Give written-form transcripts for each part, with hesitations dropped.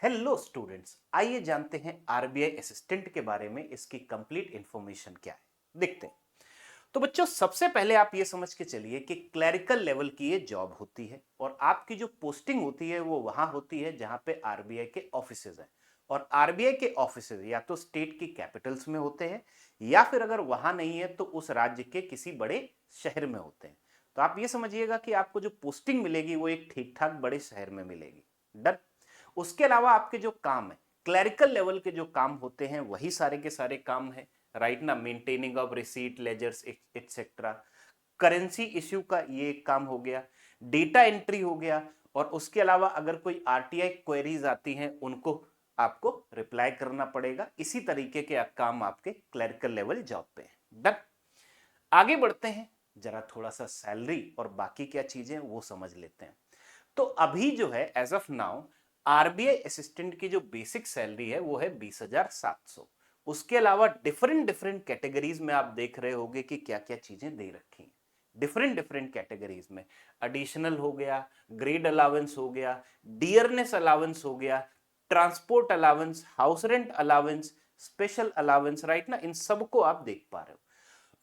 Hello students, आइए जानते हैं आरबीआई असिस्टेंट के बारे में। इसकी कंप्लीट इंफॉर्मेशन क्या है देखते हैं। तो बच्चों, सबसे पहले आप ये समझ के चलिए कि क्लरिकल लेवल की ये जॉब होती है और आपकी जो पोस्टिंग होती है वो वहां होती है जहां पे आरबीआई के ऑफिसेज हैं। और आरबीआई के ऑफिसेज या तो स्टेट की कैपिटल्स में होते हैं या फिर अगर वहां नहीं है तो उस राज्य के किसी बड़े शहर में होते हैं। तो आप ये समझिएगा कि आपको जो पोस्टिंग मिलेगी वो एक ठीक ठाक बड़े शहर में मिलेगी। डन। उसके अलावा आपके जो काम है, क्लरिकल लेवल के जो काम होते हैं वही सारे के सारे काम है। राइट ना, maintaining of receipt ledgers etcetera. Currency issue का ये एक काम हो गया, डेटा एंट्री हो गया, और उसके अलावा अगर कोई आरटीआई क्वेरीज आती हैं उनको आपको रिप्लाई करना पड़ेगा। इसी तरीके के काम आपके क्लरिकल लेवल जॉब पे हैं। डन। आगे बढ़ते हैं, जरा थोड़ा सा सैलरी और बाकी क्या चीजें वो समझ लेते हैं। तो अभी जो है as of now RBI assistant की जो बेसिक सैलरी है वो है 20,700। उसके अलावा डिफरेंट डिफरेंट कैटेगरीज में आप देख रहे होंगे कि क्या क्या चीजें दे रखी हैं। डिफरेंट डिफरेंट कैटेगरीज में एडिशनल हो गया, ग्रेड अलावेंस हो गया, डियरनेस अलावेंस हो गया, transport allowance, house rent allowance, special allowance. Right ना, इन सबको आप देख पा रहे हो।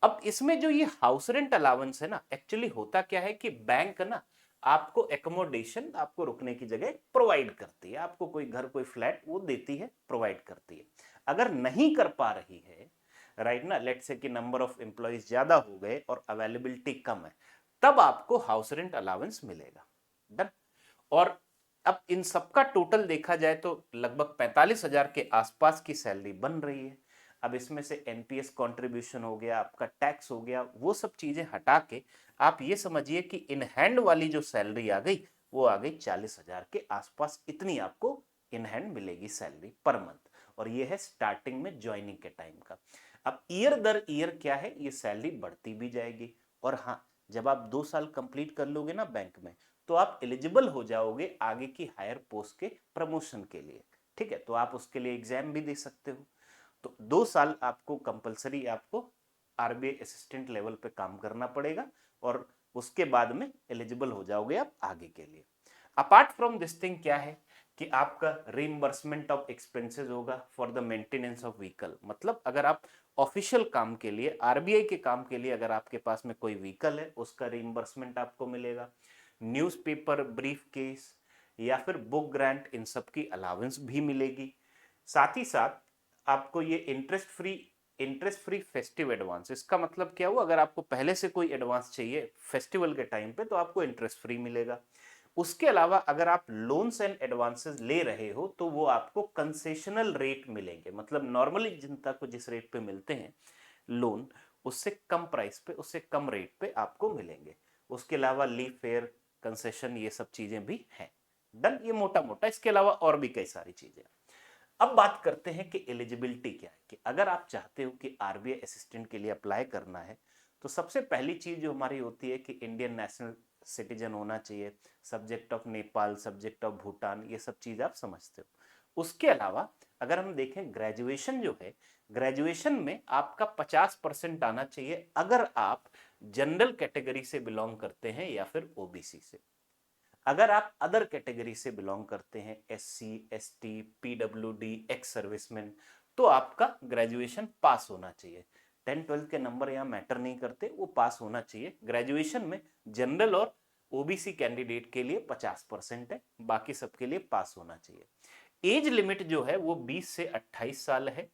अब इसमें जो ये हाउस रेंट अलावेंस है ना, एक्चुअली होता क्या है कि बैंक ना आपको एकोमोडेशन, आपको रुकने की जगह प्रोवाइड करती है। आपको कोई घर, कोई फ्लैट वो देती है, प्रोवाइड करती है। अगर नहीं कर पा रही है, राइट ना, लेट से कि नंबर ऑफ एम्प्लॉइज ज्यादा हो गए और अवेलेबिलिटी कम है, तब आपको हाउस रेंट अलावेंस मिलेगा। डन। और अब इन सबका टोटल देखा जाए तो लगभग 45,000 के आसपास की सैलरी बन रही है। अब इसमें से एनपीएस कंट्रीब्यूशन हो गया, आपका टैक्स हो गया, वो सब चीजें हटा के आप ये समझिए कि इन हैंड वाली जो सैलरी आ गई वो आ गई 40,000 के आसपास। इतनी आपको इन हैंड मिलेगी सैलरी पर मंथ। और ये है स्टार्टिंग में ज्वाइनिंग के टाइम का। अब ईयर दर ईयर क्या है, ये सैलरी बढ़ती भी जाएगी। और हाँ, जब आप 2 साल कंप्लीट कर लोगे ना बैंक में, तो आप एलिजिबल हो जाओगे आगे की हायर पोस्ट के प्रमोशन के लिए। ठीक है, तो आप उसके लिए एग्जाम भी दे सकते हो। तो 2 साल आपको कंपलसरी, आपको आरबीआई असिस्टेंट लेवल पे काम करना पड़ेगा और उसके बाद में एलिजिबल हो जाओगे आप आगे के लिए। अपार्ट फ्रॉम दिस थिंग क्या है कि आपका रीइंबर्समेंट ऑफ एक्सपेंसेस होगा for the maintenance of vehicle. मतलब अगर आप ऑफिशियल काम के लिए, आरबीआई के काम के लिए अगर आपके पास में कोई व्हीकल है, उसका रीइंबर्समेंट आपको मिलेगा। न्यूज़पेपर, ब्रीफ केस या फिर बुक ग्रांट, इन सब की अलावेंस भी मिलेगी। साथ ही साथ आपको ये इंटरेस्ट फ्री फेस्टिव एडवांस। इसका मतलब क्या हुआ, अगर आपको पहले से कोई एडवांस चाहिए फेस्टिवल के टाइम पे तो आपको इंटरेस्ट फ्री मिलेगा। उसके अलावा अगर आप लोन्स एंड एडवांसेस ले रहे हो तो वो आपको कंसेशनल रेट मिलेंगे। मतलब नॉर्मली जनता को जिस रेट पे मिलते हैं लोन, उससे कम प्राइस पे, उससे कम रेट पे आपको मिलेंगे। उसके अलावा लीव फेयर, कंसेशन, ये सब चीजें भी हैं। डन। ये मोटा मोटा, इसके अलावा और भी कई सारी चीजें। अब बात करते हैं कि एलिजिबिलिटी क्या है। कि अगर आप चाहते हो कि आरबीआई असिस्टेंट के लिए अप्लाई करना है तो सबसे पहली चीज जो हमारी होती है कि इंडियन नेशनल सिटीजन होना चाहिए। Subject of Nepal, subject of Bhutan, ये सब चीज आप समझते हो। उसके अलावा अगर हम देखें ग्रेजुएशन जो है, ग्रेजुएशन में आपका 50% आना चाहिए अगर आप जनरल कैटेगरी से बिलोंग करते हैं या फिर ओबीसी से। अगर आप अदर कैटेगरी से बिलोंग करते हैं, SC, ST, PWD, ex serviceman, तो आपका ग्रेजुएशन पास होना चाहिए। 10-12 के नंबर यहाँ मैटर नहीं करते, वो पास होना चाहिए। ग्रेजुएशन में जनरल और ओबीसी कैंडिडेट के लिए 50% है, बाकी सबके लिए पास होना चाहिए। एज लिमिट जो है वो 20 से 28 साल है।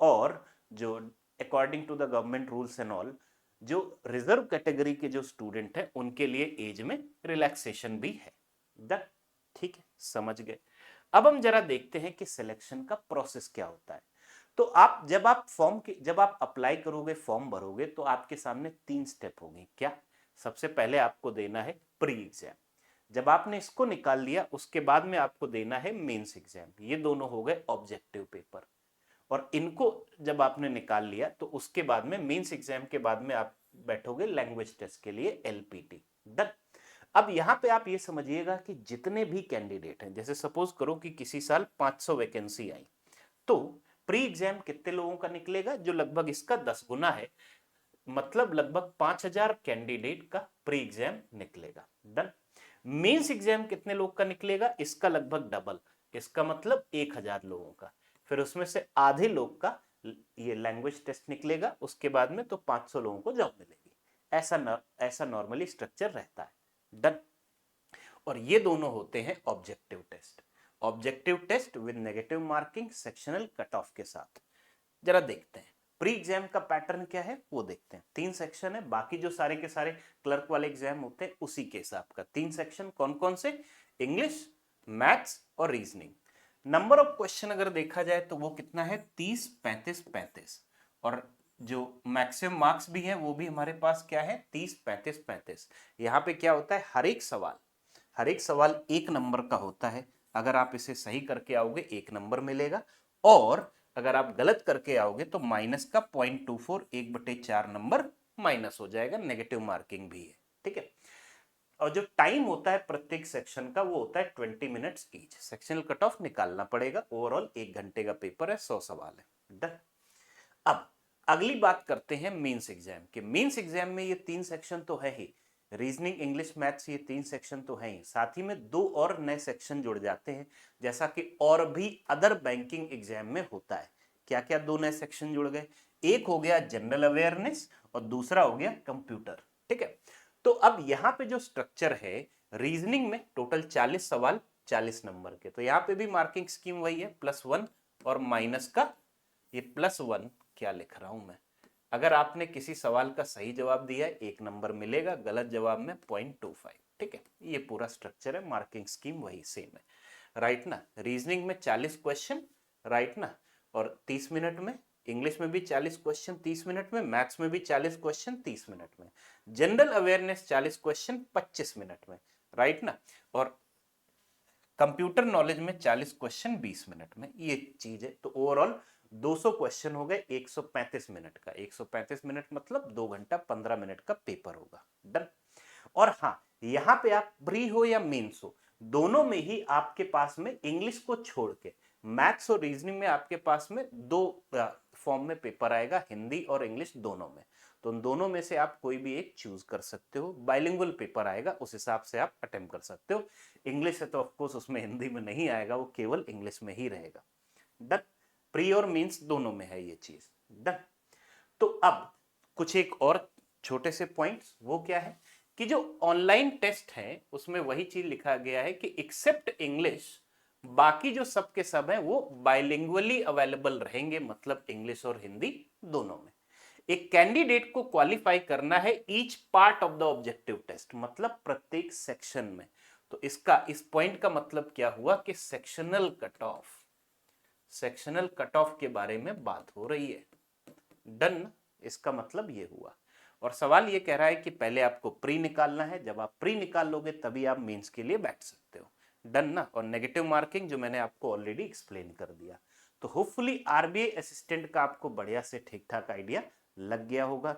और जो according to the government rules and all, जो रिजर्व कैटेगरी के जो स्टूडेंट हैं उनके लिए एज में रिलैक्सेशन भी है। डन। ठीक है, समझ गए। अब हम जरा देखते हैं कि सिलेक्शन का प्रोसेस क्या होता है। तो जब आप अप्लाई करोगे, फॉर्म भरोगे, तो आपके सामने 3 स्टेप होंगे। क्या? सबसे पहले आपको देना है प्री एग्जाम। जब आपने इसको निकाल लिया उसके बाद में आपको देना है मेंस एग्जाम। ये दोनों हो गए ऑब्जेक्टिव पेपर। और इनको जब आपने निकाल लिया तो उसके बाद में मेंस एग्जाम के बाद में आप बैठोगे लैंग्वेज टेस्ट के लिए, एलपीटी। डन। अब यहां पे आप ये समझिएगा कि जितने भी कैंडिडेट हैं, जैसे सपोज करो कि किसी साल 500 वैकेंसी आई, तो प्री एग्जाम कितने लोगों का निकलेगा? जो लगभग इसका 10 गुना है। मतलब लगभग 5,000 कैंडिडेट का प्री एग्जाम निकलेगा। डन। मेंस एग्जाम कितने लोग का निकलेगा? इसका लगभग डबल। इसका मतलब 1000 लोगों का, फिर उसमें से आधे लोग का ये लैंग्वेज टेस्ट निकलेगा, उसके बाद में तो 500 लोगों को जॉब मिलेगी। ऐसा नॉर्मली स्ट्रक्चर रहता है। डन। और ये दोनों होते हैं objective test. Objective test with negative marking sectional cut off के साथ। जरा देखते हैं प्री एग्जाम का पैटर्न क्या है वो देखते हैं। 3 सेक्शन है, बाकी जो सारे के सारे क्लर्क वाले एग्जाम होते हैं उसी के हिसाब का 3 सेक्शन। कौन कौन से? इंग्लिश, मैथ्स और रीजनिंग। नंबर ऑफ क्वेश्चन अगर देखा जाए तो वो कितना है? 30, 35, 35। और जो मैक्सिमम मार्क्स भी है वो भी हमारे पास क्या है? 30, 35, 35। यहाँ पे क्या होता है? हर एक सवाल 1 नंबर का होता है। अगर आप इसे सही करके आओगे 1 नंबर मिलेगा, और अगर आप गलत करके आओगे तो माइनस का 0.24 1/4 नंबर माइनस हो जाएगा। नेगेटिव मार्किंग भी है, ठीक है। और जो टाइम होता है प्रत्येक सेक्शन का वो होता है 20 minutes each. Sectional cut of निकालना पड़ेगा। ओवरऑल 1 घंटे का पेपर है, 100 सवाल है। डन। अब अगली बात करते हैं मेंस एग्जाम के। मेंस एग्जाम में ये 3 सेक्शन तो है ही, रीजनिंग, इंग्लिश, मैथ्स, ये 3 सेक्शन तो है ही, साथ ही में 2 और नए सेक्शन जुड़ जाते हैं, जैसा कि और भी अदर बैंकिंग एग्जाम में होता है। क्या क्या 2 नए सेक्शन जुड़ गए? एक हो गया जनरल अवेयरनेस और दूसरा हो गया कंप्यूटर, ठीक है। तो अब यहां पे जो स्ट्रक्चर है, रीजनिंग में टोटल 40 सवाल 40 नंबर के, तो यहां पे भी मार्किंग स्कीम वही है, +1 और माइनस का ये +1। क्या लिख रहा हूं मैं? अगर आपने किसी सवाल का सही जवाब दिया है 1 नंबर मिलेगा, गलत जवाब में 0.25, ठीक है। ये पूरा स्ट्रक्चर है, मार्किंग स्कीम वही सेम है, राइट ना। रीजनिंग में 40 क्वेश्चन, राइट ना, और 30 मिनट में। इंग्लिश में भी 40 क्वेश्चन 30 मिनट में, मैथ्स में भी 40 क्वेश्चन 30 मिनट में, जनरल अवेयरनेस 40 क्वेश्चन 25 मिनट में, राइट ना, और कंप्यूटर नॉलेज में 40 क्वेश्चन 20 मिनट में। ये चीज है। तो ओवरऑल 200 क्वेश्चन हो गए 135 मिनट का। 135 मिनट मतलब 2 घंटा 15 मिनट का पेपर होगा। डन। और हाँ, यहां पे आप प्री हो या मेंस हो, दोनों में ही आपके पास में इंग्लिश को छोड़ के मैथ्स और रीजनिंग में आपके पास में 2 फॉर्म में पेपर आएगा, हिंदी और इंग्लिश दोनों में। तो उन दोनों में से आप कोई भी एक चूज कर सकते हो। बाइलिंगुअल पेपर आएगा, उस हिसाब से आप अटेम्प्ट कर सकते हो। इंग्लिश है तो ऑफकोर्स उसमें हिंदी में नहीं आएगा, वो केवल इंग्लिश में ही रहेगा। डन। प्री और मीन्स दोनों में है ये चीज। डन। तो अब कुछ एक और छोटे से पॉइंट्स, वो क्या है कि जो ऑनलाइन टेस्ट है उसमें वही चीज लिखा गया है कि एक्सेप्ट इंग्लिश, बाकी जो सब के सब है वो बाइलिंगुअली अवेलेबल रहेंगे, मतलब इंग्लिश और हिंदी दोनों में। एक कैंडिडेट को क्वालिफाई करना है each part of the objective test, मतलब प्रत्येक सेक्शन में। तो इसका इस पॉइंट का मतलब क्या हुआ कि सेक्शनल कट ऑफ के बारे में बात हो रही है। डन। इसका मतलब ये हुआ। और सवाल ये कह रहा है कि पहले आपको प्री निकालना है, जब आप प्री निकाल लोगे तभी आप मेंस के लिए बैठ सकते हो। डन ना। और नेगेटिव मार्किंग जो मैंने आपको ऑलरेडी एक्सप्लेन कर दिया। तो होपफुली आरबीआई असिस्टेंट का आपको बढ़िया से ठीक ठाक आइडिया लग गया होगा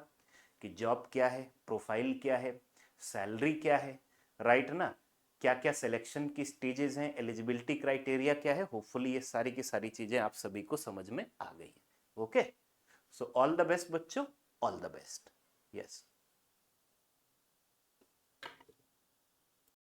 कि जॉब क्या है, प्रोफाइल क्या है, सैलरी क्या है, राइट ना, क्या क्या सिलेक्शन की स्टेजेस हैं, एलिजिबिलिटी क्राइटेरिया क्या है। होपफुली ये सारी की सारी चीजें आप सभी को समझ में आ गई हैं। Okay, so all the best बच्चों, ऑल द बेस्ट। यस।